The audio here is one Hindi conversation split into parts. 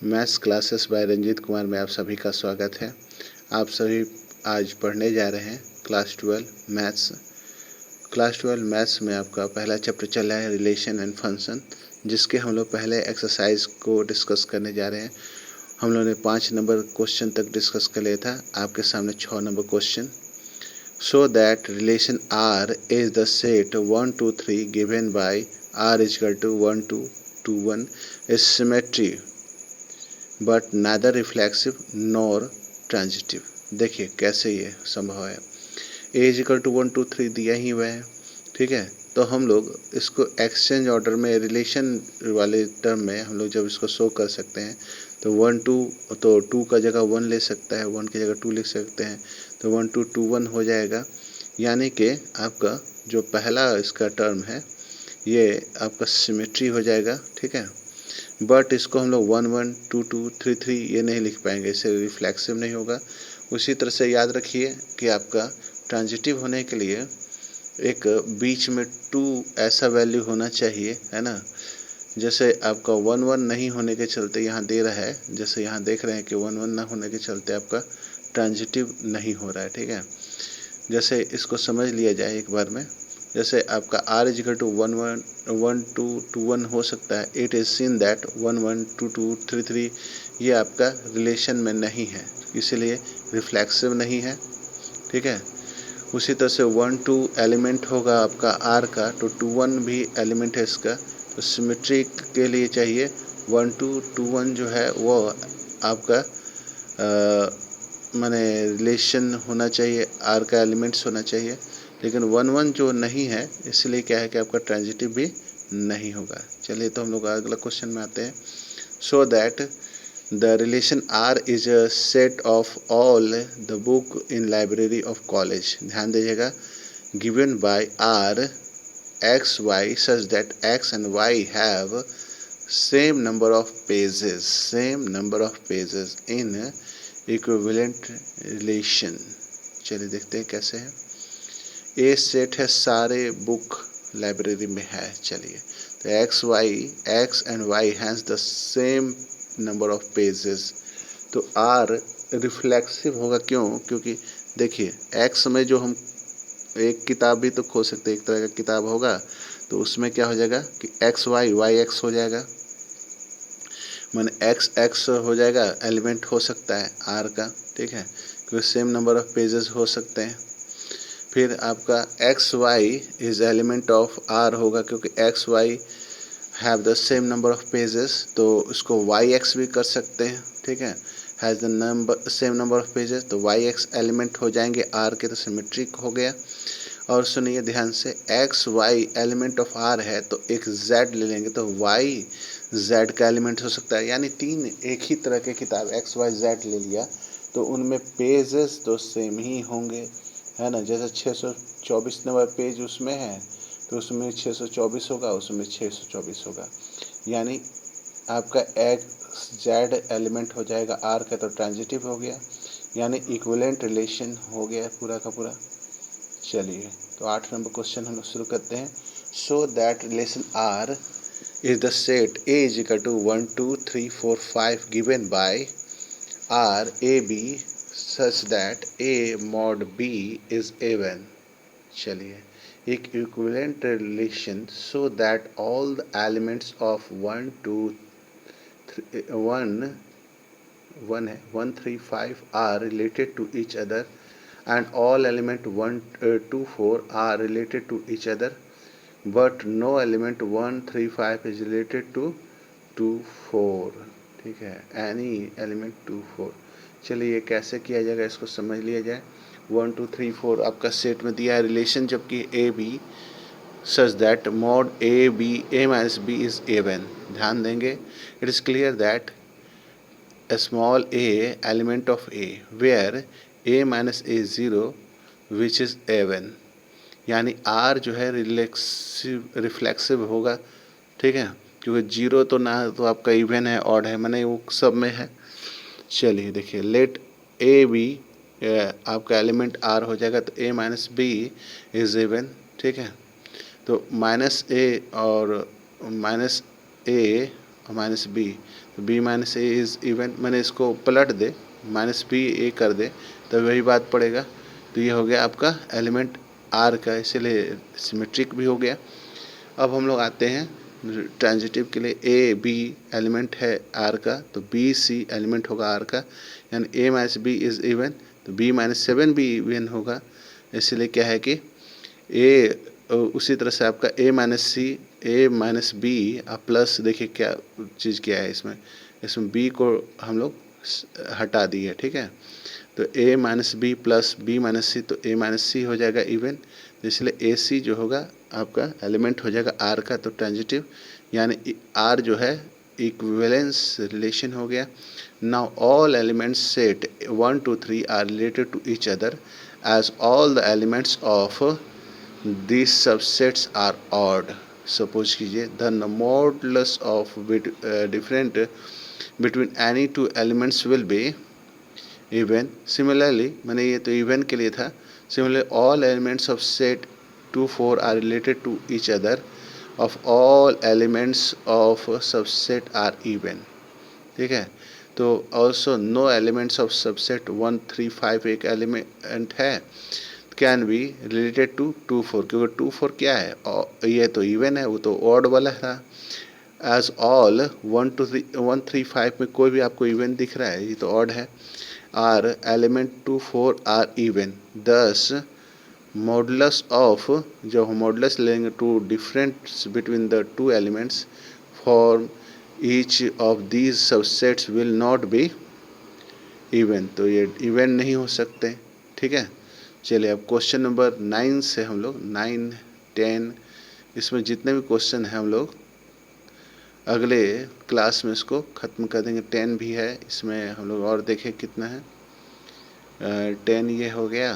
Maths classes by Ranjit Kumar में आप सभी का स्वागत है। आप सभी आज पढ़ने जा रहे हैं क्लास 12 मैथ्स। क्लास 12 मैथ्स में आपका पहला चैप्टर चल रहा है रिलेशन एंड फंक्शन, जिसके हम लोग पहले एक्सरसाइज को डिस्कस करने जा रहे हैं। हम लोगों ने 5 नंबर क्वेश्चन तक डिस्कस कर लिया था। आपके सामने 6 number question. So that relation R is the set 1 2 3 given by R is equal to 1 2 2 1 is symmetry but neither reflexive nor transitive. देखिए कैसे ये संभव है। ए इज इक्वल टू 1 2 3 दिया ही हुआ है, ठीक है। तो हम लोग इसको एक्सचेंज ऑर्डर में रिलेशन वाले टर्म में हम लोग जब इसको शो कर सकते हैं तो 1 2 तो 2 का जगह 1 ले सकता है, 1 की जगह 2 लिख सकते हैं, तो 1 2 2 1 हो जाएगा। यानी कि आपका जो पहला इसका टर्म है ये आपका सिमेट्री हो जाएगा, ठीक है। बट इसको हम लोग 1 1 2 2 3 3 ये नहीं लिख पाएंगे, इससे रिफ्लेक्सिव नहीं होगा। उसी तरह से याद रखिए कि आपका ट्रांजिटिव होने के लिए एक बीच में 2 ऐसा वैल्यू होना चाहिए, है ना। जैसे आपका 1 1 नहीं होने के चलते यहाँ दे रहा है, जैसे यहाँ देख रहे हैं कि 1 1 ना होने के चलते आपका ट्रांजिटिव नहीं हो रहा है, ठीक है। जैसे इसको समझ लिया जाए एक बार में, जैसे आपका r इज इक्वल टू 1 1 1 2 2 1 हो सकता है। इट इज सीन दैट 1 1 2 2 3 3 ये आपका रिलेशन में नहीं है, इसीलिए रिफ्लेक्सिव नहीं है, ठीक है। उसी तरह से 1 2 एलिमेंट होगा आपका r का, तो 2 1 भी एलिमेंट है इसका, तो सिमेट्री के लिए चाहिए 1 2 2 1 जो है वो आपका माने रिलेशन होना चाहिए, r का एलिमेंट्स होना चाहिए। लेकिन 1 1 जो नहीं है, इसलिए क्या है कि आपका ट्रांजिटिव भी नहीं होगा। चलिए तो हम लोग अगला क्वेश्चन में आते हैं। So that the relation R is a set of all the book in library of college. ध्यान दीजिएगा, given by R x y such that x and y have same number of pages in equivalent relation. चलिए देखते हैं कैसे है। ए सेट है, सारे बुक लाइब्रेरी में है। चलिए तो x and y has the same number of pages, तो आर रिफ्लेक्सिव होगा। क्यों? क्योंकि देखिए एक्स में जो हम एक किताब भी तो खो सकते हैं, एक तरह का किताब होगा, तो उसमें क्या हो जाएगा कि एक्स वाई एक्स हो जाएगा, माने एक्स एक्स हो जाएगा, एलिमेंट हो सकता है आर का, ठीक है, क्योंकि सेम नंबर ऑफ पेजेस हो सकते हैं। फिर आपका x y is element of R होगा, क्योंकि x y have the same number of pages, तो उसको वाई एक्स भी कर सकते हैं, ठीक है, has the same number of pages, तो वाई एक्स एलिमेंट हो जाएंगे आर के, तो सिमेट्रिक हो गया। और सुनिए ध्यान से, x y element of R है तो एक जेड ले लेंगे, तो वाई जेड का एलिमेंट हो सकता है। यानी 3 एक ही तरह के किताब एक्स वाई जेड ले लिया तो उनमें पेजेस तो सेम ही होंगे, है ना। जैसे 624 नंबर पेज उसमें है तो उसमें 624 होगा, उसमें 624 होगा। यानी आपका एक्स जेड एलिमेंट हो जाएगा आर का, तो ट्रांजिटिव हो गया, यानी इक्विवेलेंट रिलेशन हो गया पूरा का पूरा। चलिए तो 8 नंबर क्वेश्चन हम लोग शुरू करते हैं। So that relation R is the set A is equal to 1 2 3 4 5 given by R a b such that a mod b is even। चलिए, एक equivalent relation so that all the elements of 1 2 1 1 है 1 3 5 are related to each other and all element 1 2 4 are related to each other, but no element 1 3 5 is related to 2 4, ठीक है, any element 2 4। चलिए ये कैसे किया जाएगा इसको समझ लिया जाए। 1 2 3 4 आपका सेट में दिया है रिलेशन, जबकि a b such that mod a minus b is even। ध्यान देंगे, it is clear that a small a element of a where a minus a is 0 which is even। यानी r जो है रिफ्लेक्सिव होगा, ठीक है, क्योंकि 0 तो ना तो आपका इवन है, ऑड है, माने वो सब में है। चलिए देखिए, लेट ए बी आपका एलिमेंट r हो जाएगा, तो a minus b is even, ठीक है। तो माइनस ए और माइनस बी, तो b minus a is even, मैंने इसको पलट दे माइनस बी ए कर दे तो वही बात पड़ेगा। तो ये हो गया आपका एलिमेंट आर का, इसलिए सिमेट्रिक भी हो गया। अब हम लोग आते हैं ट्रांजिटिव के लिए। ए बी एलिमेंट है आर का, तो बी सी एलिमेंट होगा आर का, यानी ए माइनस बी इज़ इवन, तो बी माइनस 7 भी इवन होगा। इसलिए क्या है कि ए, उसी तरह से आपका ए माइनस सी, ए माइनस बी प्लस, देखिए क्या चीज़ क्या है इसमें, इसमें बी को हम लोग हटा दिए, ठीक है। तो A minus B plus B minus C, तो ए माइनस सी हो जाएगा इवन, तो इसलिए ए सी जो होगा आपका एलिमेंट हो जाएगा आर का। तो ट्रांजिटिव यानी आर जो है इक्विवेलेंस रिलेशन हो गया। Now all elements set 1 2 3 are related to each other as all the elements of these subsets are odd. Suppose कीजिए the modulus of different between any two elements will be even. Similarly, मैंने ये तो even के लिए था. Similarly, all elements of set 2 4 are related to each other of all elements of subset are even. ठीक है, तो also no elements of subset 1 3 5 एक एलिमेंट है कैन बी रिलेटेड टू 2 4, क्योंकि 2 4 क्या है, ये तो इवन है, वो तो ऑड वाला था। एज ऑल 1 2 1 3 5 में कोई भी आपको इवन दिख रहा है, ये तो ऑड है। R element 2 4 are even, thus modulus of, जब हम मॉडुलस लेंगे to difference between the two elements for each of these subsets will not be even, तो ये इवन नहीं हो सकते, ठीक है। चलिए अब क्वेश्चन नंबर 9 से हम लोग 9 10 इसमें जितने भी क्वेश्चन हैं हम लोग अगले क्लास में इसको ख़त्म कर देंगे। 10 भी है इसमें, हम लोग और देखें कितना है। 10 ये हो गया,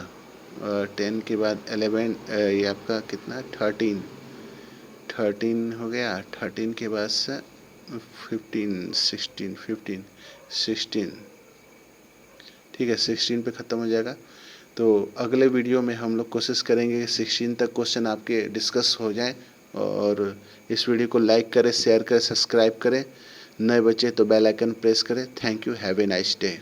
10 के बाद 11, ये आपका कितना 13 हो गया। 13 के बाद से 15 16, ठीक है, 16 पे ख़त्म हो जाएगा। तो अगले वीडियो में हम लोग कोशिश करेंगे कि 16 तक क्वेश्चन आपके डिस्कस हो जाएं। और इस वीडियो को लाइक करें, शेयर करें, सब्सक्राइब करें। नए बच्चे तो बेल आइकन प्रेस करें। Thank you, have a nice day.